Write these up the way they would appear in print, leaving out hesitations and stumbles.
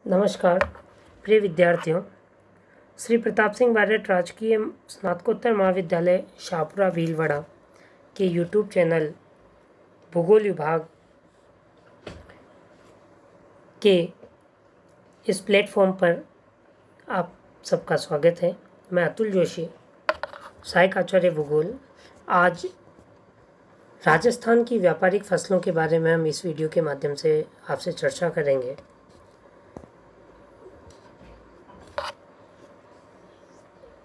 नमस्कार प्रिय विद्यार्थियों। श्री प्रताप सिंह बारट राजकीय स्नातकोत्तर महाविद्यालय शाहपुरा भीलवाड़ा के यूट्यूब चैनल भूगोल विभाग के इस प्लेटफॉर्म पर आप सबका स्वागत है। मैं अतुल जोशी, सहायक आचार्य भूगोल। आज राजस्थान की व्यापारिक फसलों के बारे में हम इस वीडियो के माध्यम से आपसे चर्चा करेंगे।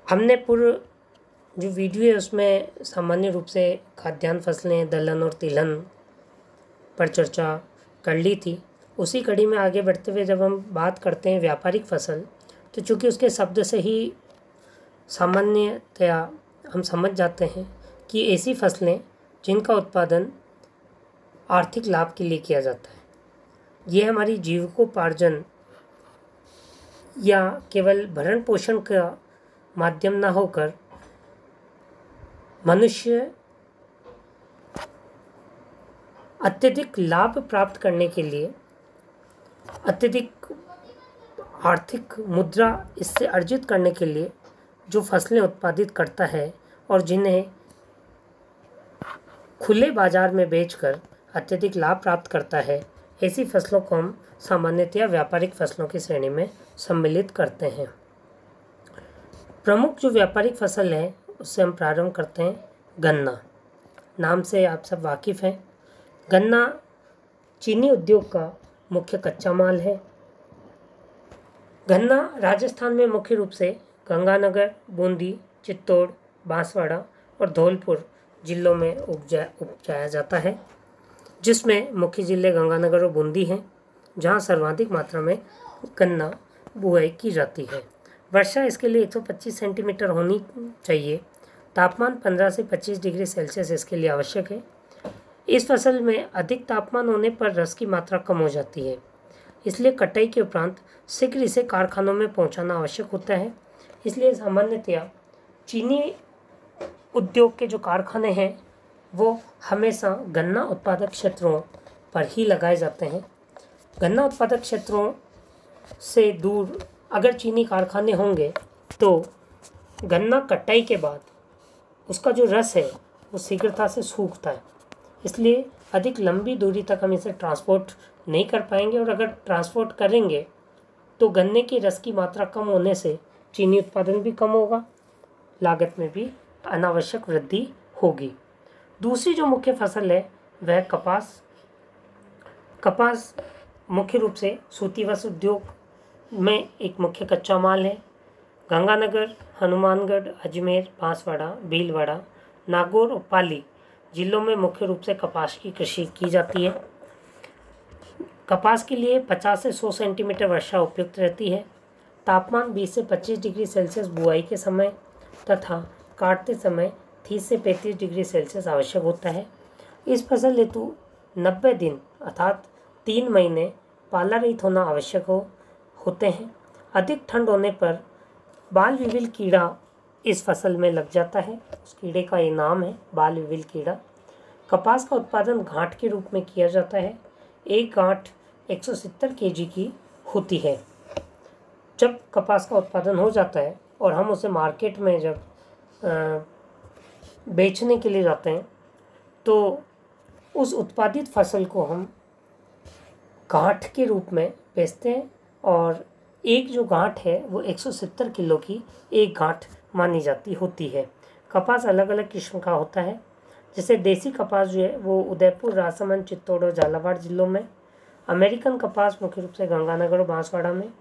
हमने पूर्व जो वीडियो है उसमें सामान्य रूप से खाद्यान्न फसलें, दलहन और तिलहन पर चर्चा कर ली थी। उसी कड़ी में आगे बढ़ते हुए जब हम बात करते हैं व्यापारिक फसल, तो चूँकि उसके शब्द से ही सामान्यतया हम समझ जाते हैं कि ऐसी फसलें जिनका उत्पादन आर्थिक लाभ के लिए किया जाता है। ये हमारी जीविकोपार्जन या केवल भरण पोषण का माध्यम न होकर मनुष्य अत्यधिक लाभ प्राप्त करने के लिए, अत्यधिक आर्थिक मुद्रा इससे अर्जित करने के लिए जो फसलें उत्पादित करता है और जिन्हें खुले बाजार में बेचकर अत्यधिक लाभ प्राप्त करता है, ऐसी फसलों को हम सामान्यतया व्यापारिक फसलों की श्रेणी में सम्मिलित करते हैं। प्रमुख जो व्यापारिक फसल है उससे हम प्रारंभ करते हैं। गन्ना, नाम से आप सब वाकिफ़ हैं। गन्ना चीनी उद्योग का मुख्य कच्चा माल है। गन्ना राजस्थान में मुख्य रूप से गंगानगर, बूंदी, चित्तौड़, बांसवाड़ा और धौलपुर जिलों में उपजाया जाता है, जिसमें मुख्य जिले गंगानगर और बूंदी हैं, जहां सर्वाधिक मात्रा में गन्ना बुआई की जाती है। वर्षा इसके लिए 125 सेंटीमीटर होनी चाहिए। तापमान 15 से 25 डिग्री सेल्सियस इसके लिए आवश्यक है। इस फसल में अधिक तापमान होने पर रस की मात्रा कम हो जाती है, इसलिए कटाई के उपरांत शीघ्र इसे कारखानों में पहुंचाना आवश्यक होता है। इसलिए सामान्यतया चीनी उद्योग के जो कारखाने हैं वो हमेशा गन्ना उत्पादक क्षेत्रों पर ही लगाए जाते हैं। गन्ना उत्पादक क्षेत्रों से दूर अगर चीनी कारखाने होंगे तो गन्ना कटाई के बाद उसका जो रस है वो शीघ्रता से सूखता है, इसलिए अधिक लंबी दूरी तक हम इसे ट्रांसपोर्ट नहीं कर पाएंगे, और अगर ट्रांसपोर्ट करेंगे तो गन्ने के रस की मात्रा कम होने से चीनी उत्पादन भी कम होगा, लागत में भी अनावश्यक वृद्धि होगी। दूसरी जो मुख्य फसल है वह कपास। कपास मुख्य रूप से सूती वस्त्र उद्योग में एक मुख्य कच्चा माल है। गंगानगर, हनुमानगढ़, अजमेर, बांसवाड़ा, भीलवाड़ा, नागौर और पाली जिलों में मुख्य रूप से कपास की कृषि की जाती है। कपास के लिए 50 से 100 सेंटीमीटर वर्षा उपयुक्त रहती है। तापमान 20 से 25 डिग्री सेल्सियस बुआई के समय तथा काटते समय 30 से 35 डिग्री सेल्सियस आवश्यक होता है। इस फसल हेतु 90 दिन अर्थात 3 महीने पाला रहित होना आवश्यक होते हैं। अधिक ठंड होने पर बाल विविल कीड़ा इस फसल में लग जाता है। उस कीड़े का ये नाम है बाल विविल कीड़ा। कपास का उत्पादन गांठ के रूप में किया जाता है। एक गांठ 170 केजी की होती है। जब कपास का उत्पादन हो जाता है और हम उसे मार्केट में जब बेचने के लिए जाते हैं तो उस उत्पादित फसल को हम गांठ के रूप में बेचते हैं, और एक जो गांठ है वो 170 किलो की एक गांठ मानी जाती होती है। कपास अलग अलग किस्म का होता है, जैसे देसी कपास जो है वो उदयपुर, राजसमंद, चित्तौड़ और झालावाड़ जिलों में। अमेरिकन कपास मुख्य रूप से गंगानगर और बांसवाड़ा में।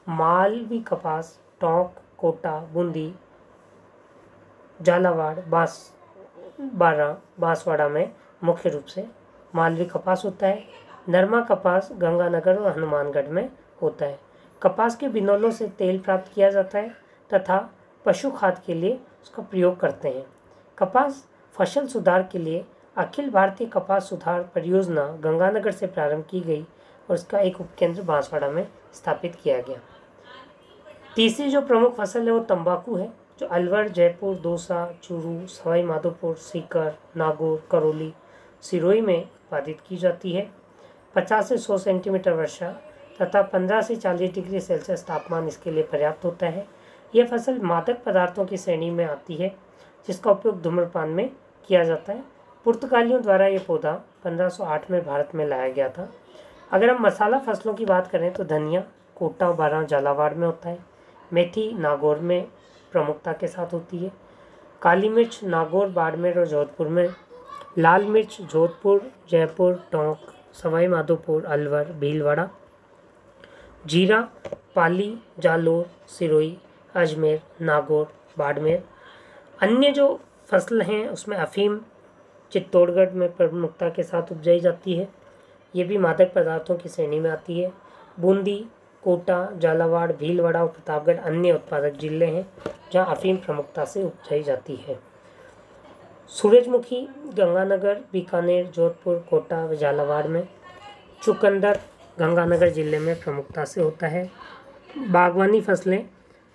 मालवी कपास टोंक, कोटा, बूंदी, झालावाड़, बांसवाड़ा में मुख्य रूप से मालवी कपास होता है। नरमा कपास गंगानगर और हनुमानगढ़ में होता है। कपास के बिनौलों से तेल प्राप्त किया जाता है तथा पशु खाद के लिए उसका प्रयोग करते हैं। कपास फसल सुधार के लिए अखिल भारतीय कपास सुधार परियोजना गंगानगर से प्रारंभ की गई और इसका एक उपकेंद्र बांसवाड़ा में स्थापित किया गया। तीसरी जो प्रमुख फसल है वो तंबाकू है, जो अलवर, जयपुर, दौसा, चूरू, सवाई माधोपुर, सीकर, नागौर, करौली, सिरोही में उत्पादित की जाती है। 50 से 100 सेंटीमीटर वर्षा तथा 15 से 40 डिग्री सेल्सियस तापमान इसके लिए पर्याप्त होता है। यह फसल मादक पदार्थों की श्रेणी में आती है, जिसका उपयोग धूम्रपान में किया जाता है। पुर्तगालियों द्वारा ये पौधा 1508 में भारत में लाया गया था। अगर हम मसाला फसलों की बात करें तो धनिया कोटा, बारां, झालावाड़ में होता है। मेथी नागौर में प्रमुखता के साथ होती है। काली मिर्च नागौर, बाड़मेर और जोधपुर में। लाल मिर्च जोधपुर, जयपुर, टोंक, सवाई माधोपुर, अलवर, भीलवाड़ा। जीरा पाली, जालोर, सिरोही, अजमेर, नागौर, बाड़मेर। अन्य जो फसल हैं उसमें अफीम चित्तौड़गढ़ में प्रमुखता के साथ उपजाई जाती है। ये भी मादक पदार्थों की श्रेणी में आती है। बूंदी, कोटा, झालावाड़, भीलवाड़ा और प्रतापगढ़ अन्य उत्पादक जिले हैं जहाँ अफीम प्रमुखता से उपजाई जाती है। सूरजमुखी गंगानगर, बीकानेर, जोधपुर, कोटा व झालावाड़ में। चुकंदर गंगानगर जिले में प्रमुखता से होता है। बागवानी फसलें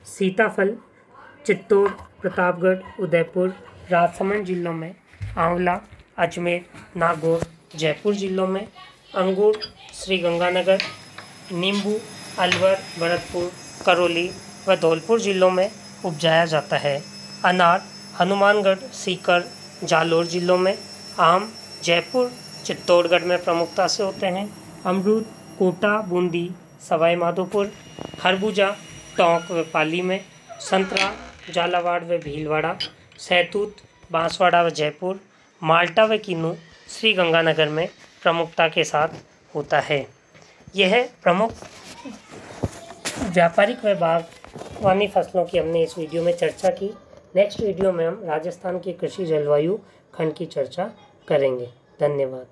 सीताफल चित्तौड़, प्रतापगढ़, उदयपुर, राजसमंद जिलों में। आंवला अजमेर, नागौर, जयपुर जिलों में। अंगूर श्रीगंगानगर, नींबू अलवर, भरतपुर, करौली व धौलपुर जिलों में उपजाया जाता है। अनार हनुमानगढ़, सीकर, जालोर जिलों में। आम जयपुर, चित्तौड़गढ़ में प्रमुखता से होते हैं। अमरूद कोटा, बूंदी, सवाई माधोपुर। खरबूजा टोंक व पाली में। संतरा झालावाड़ व भीलवाड़ा। सहतूत बांसवाड़ा व जयपुर। माल्टा व किन्नू श्रीगंगानगर में प्रमुखता के साथ होता है। यह प्रमुख व्यापारिक व बागवानी फसलों की हमने इस वीडियो में चर्चा की। नेक्स्ट वीडियो में हम राजस्थान की कृषि जलवायु खंड की चर्चा करेंगे। धन्यवाद।